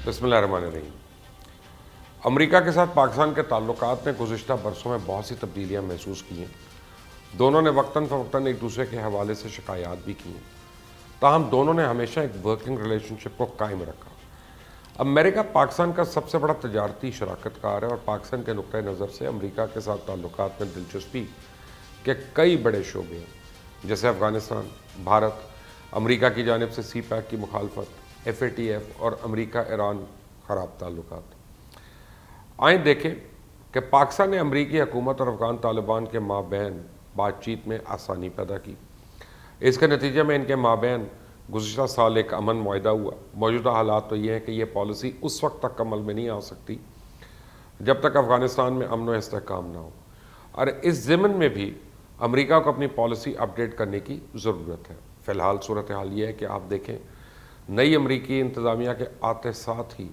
बिस्मिल्लाहिर्रहमानिर्रहीम। अमेरिका के साथ पाकिस्तान के ताल्लुकात ने गुज़िश्ता बरसों में बहुत सी तब्दीलियाँ महसूस की हैं। दोनों ने वक्तन फ़वक्तन एक दूसरे के हवाले से शिकायत भी की हैं, ताहम दोनों ने हमेशा एक वर्किंग रिलेशनशिप को कायम रखा। अमेरिका पाकिस्तान का सबसे बड़ा तजारती शराकतकार है और पाकिस्तान के नुक्ता नज़र से अमेरिका के साथ ताल्लुकात में दिलचस्पी के कई बड़े शोबे हैं, जैसे अफ़गानिस्तान, भारत, अमेरिका की जानिब से CPEC की मुखालफत, FATF और अमेरिका ईरान ख़राब ताल्लुकात। आइए देखें कि पाकिस्तान ने अमरीकी हुकूमत और अफ़गान तालिबान के माबैन बातचीत में आसानी पैदा की। इसके नतीजे में इनके माबैन गुज़िश्ता साल एक अमन मुआहदा हुआ। मौजूदा हालात तो ये हैं कि यह पॉलिसी उस वक्त तक अमल में नहीं आ सकती जब तक अफ़गानिस्तान में अमन व इस्तेहकाम ना हो, और इस ज़िमन में भी अमेरिका को अपनी पॉलिसी अपडेट करने की ज़रूरत है। फ़िलहाल सूरत हाल ये है कि आप देखें, नई अमरीकी इंतज़ामिया के आते साथ ही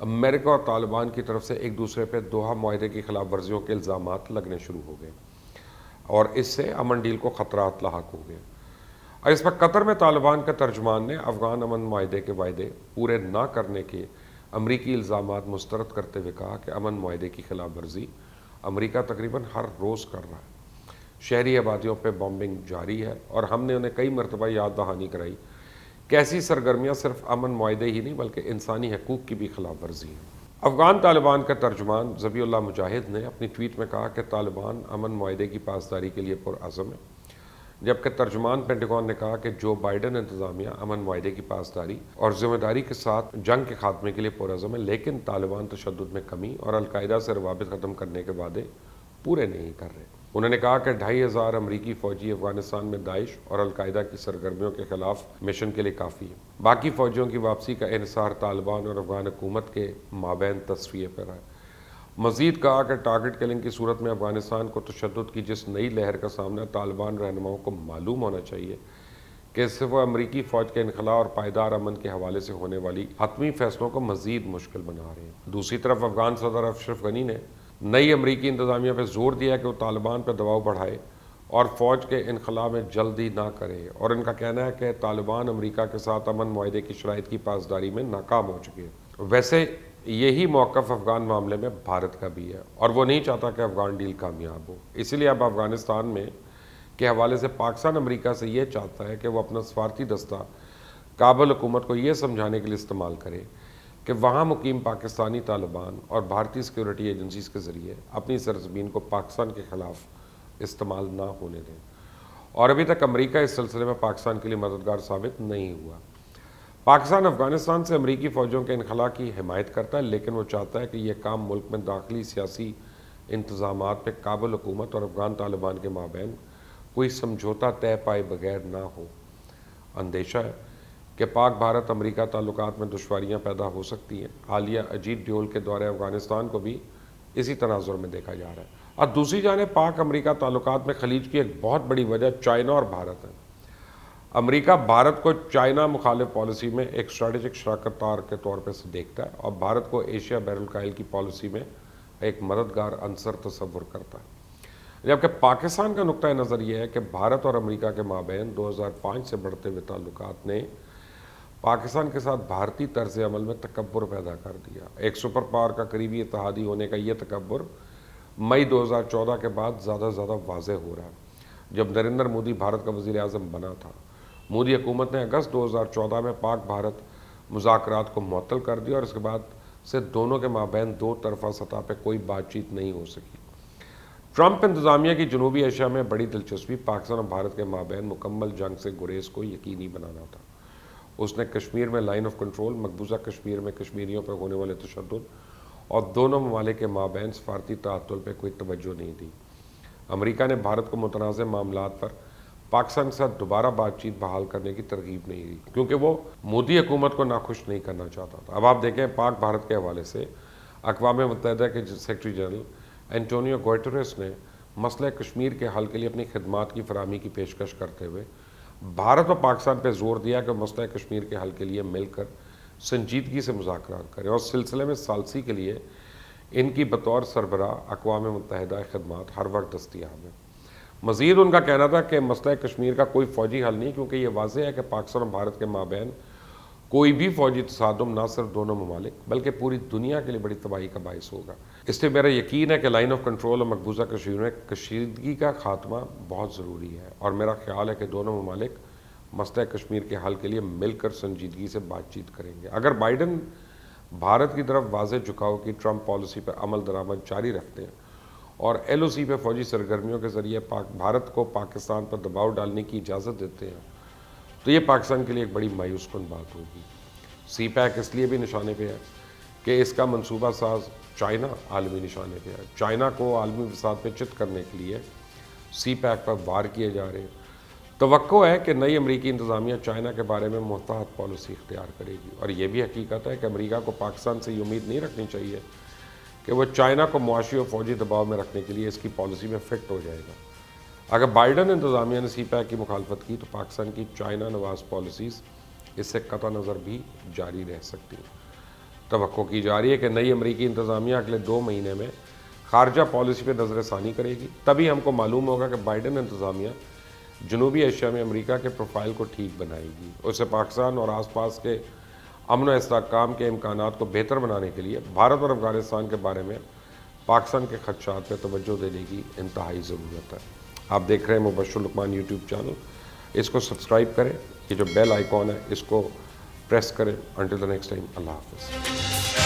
अमेरिका और तालिबान की तरफ से एक दूसरे पर दोहा मुआहदे की खिलाफ वर्जियों के इल्ज़ामात लगने शुरू हो गए और इससे अमन डील को ख़तरात लाहक हो गए। और इस पर कतर में तालिबान के तर्जुमान ने अफ़गान अमन मुआहदे के वायदे पूरे ना करने के अमरीकी इल्ज़ामात मुस्तरद करते हुए कहा कि अमन मुआहदे की खिलाफ वर्जी अमरीका तकरीबन हर रोज़ कर रहा है। शहरी आबादियों पर बॉम्बिंग जारी है और हमने उन्हें कई मरतबा याद दहानी कराई कि ऐसी सरगर्मियाँ सिर्फ अमन मुआहदे ही नहीं बल्कि इंसानी हकूक़ की भी खिलाफ वर्जी है। अफ़गान तालिबान के तर्जुमान ज़बीउल्लाह मुजाहिद ने अपनी ट्वीट में कहा कि तालिबान अमन मुआहदे की पासदारी के लिए पुरअज़म है, जबकि तर्जुमान पेंटागन ने कहा कि जो बाइडन इंतज़ामिया अमन मुआहदे की पासदारी और ज़िम्मेदारी के साथ जंग के खात्मे के लिए पुरअज़म है, लेकिन तालिबान तशद्दुद में कमी और अलकायदा से रवाबित ख़त्म करने के वादे पूरे नहीं कर रहे। उन्होंने कहा कि 2500 अमरीकी फ़ौजी अफ़गानिस्तान में दाइश और अलकायदा की सरगर्मियों के खिलाफ मिशन के लिए काफ़ी है। बाकी फ़ौजियों की वापसी का इन्हिसार तालिबान और अफ़गान हुकूमत के माबैन तस्फ़िये पर है। मज़ीद कहा कि टारगेट किलिंग की सूरत में अफ़गानिस्तान को तशद्दुद की जिस नई लहर का सामना तालिबान रहनुमाओं को मालूम होना चाहिए कि इससे वह अमरीकी फ़ौज के इनखला और पायदार अमन के हवाले से होने वाली हतमी फ़ैसलों को मज़ीद मुश्किल बना रहे हैं। दूसरी तरफ अफ़गान सदर अशरफ गनी ने नई अमरीकी इंतज़ामिया पर जोर दिया कि वो तालिबान पर दबाव बढ़ाए और फ़ौज के इनखला में जल्दी ना करे, और इनका कहना है कि तालिबान अमरीका के साथ अमन मुआहदे की शराइत की पासदारी में नाकाम हो चुके हैं। वैसे यही मौक़िफ़ अफ़गान मामले में भारत का भी है और वो नहीं चाहता कि अफ़गान डील कामयाब हो। इसीलिए अब अफ़गानिस्तान में के हवाले से पाकिस्तान अमरीका से ये चाहता है कि वो अपना स्वार्थी दस्ता काबुल हुकूमत को ये समझाने के लिए इस्तेमाल करे कि वहाँ मुकीम पाकिस्तानी तालिबान और भारतीय सिक्योरिटी एजेंसीज़ के ज़रिए अपनी सरज़मीन को पाकिस्तान के ख़िलाफ़ इस्तेमाल ना होने दें। और अभी तक अमेरिका इस सिलसिले में पाकिस्तान के लिए मददगार साबित नहीं हुआ। पाकिस्तान अफ़गानिस्तान से अमरीकी फ़ौजों के इनखला की हिमायत करता है, लेकिन वो चाहता है कि यह काम मुल्क में दाखिली सियासी इंतज़ामात पर काबुल हुकूमत और अफ़गान तालिबान के माबैन कोई समझौता तय पाए बगैर ना हो। अंदेशा है कि पाक भारत अमरीका ताल्लुकात में दुश्वारियाँ पैदा हो सकती हैं। हालिया अजीत ड्योल के दौरे अफ़गानिस्तान को भी इसी तनाजुर में देखा जा रहा है। और दूसरी जानिब पाक अमरीका ताल्लुकात में खलीज की एक बहुत बड़ी वजह चाइना और भारत है। अमरीका भारत को चाइना मुखालिफ पॉलिसी में एक स्ट्रेटेजिक शराकतदार के तौर पर से देखता है और भारत को एशिया बहरुल की पॉलिसी में एक मददगार अंसर तस्वुर करता है, जबकि पाकिस्तान का नुक्ता नज़र यह है कि भारत और अमरीका के माबैन 2005 से बढ़ते हुए ताल्लुकात ने पाकिस्तान के साथ भारतीय तर्ज अमल में तकब्बुर पैदा कर दिया। एक सुपर पावर का करीबी इत्तेहादी होने का यह तकब्बुर मई 2014 के बाद ज़्यादा से ज़्यादा वाज़ेह हो रहा है, जब नरेंद्र मोदी भारत का वज़ीर आज़म बना था। मोदी हुकूमत ने अगस्त 2014 में पाक भारत मुज़ाकरात को मुअत्तल कर दिया और इसके बाद से दोनों के माबैन दो तरफ़ा सतह पर कोई बातचीत नहीं हो सकी। ट्रंप इंतज़ामिया की जनूबी एशिया में बड़ी दिलचस्पी पाकिस्तान और भारत के माबैन मुकम्मल जंग से गुरेज को यकीनी बनाना था। उसने कश्मीर में लाइन ऑफ कंट्रोल, मकबूजा कश्मीर में कश्मीरियों पर होने वाले तशद्दुद और दोनों ममालिक के माबैन सफारती ताअत्तुल पर कोई तवज्जो नहीं दी। अमेरिका ने भारत को मुतनाज़ मामलात पर पाकिस्तान के साथ दोबारा बातचीत बहाल करने की तरगीब नहीं दी, क्योंकि वो मोदी हुकूमत को नाखुश नहीं करना चाहता था। अब आप देखें, पाक भारत के हवाले से अक़वाम मुत्तहिदा के सेक्रेटरी जनरल एंटोनियो गुटेरेस ने मसला कश्मीर के हल के लिए अपनी खिदमात की फराहमी की पेशकश करते हुए भारत और पाकिस्तान पर जोर दिया कि मसला कश्मीर के हल के लिए मिलकर संजीदगी से मुज़ाकरात करें और सिलसिले में सालसी के लिए इनकी बतौर सरबराह अक़वाम मुत्तहिदा खिदमात हर वक्त दस्तयाब है। मज़ीद उनका कहना था कि मसला कश्मीर का कोई फ़ौजी हल नहीं, क्योंकि ये वाज़ेह है कि पाकिस्तान और भारत के माबैन کوئی بھی فوجی تصادم نہ صرف دونوں ممالک بلکہ پوری دنیا کے لیے بڑی تباہی کا باعث ہوگا۔ اس لیے میرا یقین ہے کہ لائن آف کنٹرول اور مقبوضہ کشمیر میں کشیدگی کا خاتمہ بہت ضروری ہے، اور میرا خیال ہے کہ دونوں ممالک مسئلہ کشمیر کے حل کے لیے مل کر سنجیدگی سے بات چیت کریں گے۔ اگر بائیڈن بھارت کی طرف واضح جھکاؤ کی ٹرمپ پالیسی پر عمل درآمد جاری رکھتے ہیں اور ایل او سی پہ فوجی سرگرمیوں کے ذریعے بھارت کو پاکستان پر دباؤ ڈالنے کی اجازت دیتے ہیں، تو یہ پاکستان کے لیے ایک بڑی مایوس کن بات ہوگی۔ سی پیک اس لیے بھی نشانے پہ ہے کہ اس کا منصوبہ ساز چائنا عالمی نشانے پہ ہے۔ چائنا کو عالمی فساد پہ چت کرنے کے لیے سی پیک پر وار کیے جا رہے ہیں۔ توقع ہے کہ نئی امریکی انتظامیہ چائنا کے بارے میں محتاط پالیسی اختیار کرے گی، اور یہ بھی حقیقت ہے کہ امریکہ کو پاکستان سے یہ امید نہیں رکھنی چاہیے کہ وہ چائنا کو معاشی اور فوجی دباؤ میں رکھنے کے لیے اس کی پالیسی میں فٹ ہو جائے گا۔ اگر بائیڈن انتظامیہ نے سی پیک کی مخالفت کی تو پاکستان کی چائنا نواز پالیسیز اس سے قطع نظر بھی جاری رہ سکتی ہیں۔ توقع کی جا رہی ہے کہ نئی امریکی انتظامیہ اگلے 2 مہینے میں خارجہ پالیسی پہ نظر ثانی کرے گی، تبھی ہم کو معلوم ہوگا کہ بائیڈن انتظامیہ جنوبی ایشیا میں امریکہ کے پروفائل کو ٹھیک بنائے گی۔ اسے پاکستان اور آس پاس کے امن و استحکام کے امکانات کو بہتر بنانے کے لیے بھارت اور افغانستان کے بارے میں پاکستان کے خدشات پہ توجہ دینے کی انتہائی ضرورت ہے۔ آپ دیکھ رہے ہیں مبشر لقمان یوٹیوب چینل، اس کو سبسکرائب کریں، یہ جو بیل آئیکن ہے اس کو پریس کریں۔ انٹل دی نیکسٹ ٹائم، اللہ حافظ۔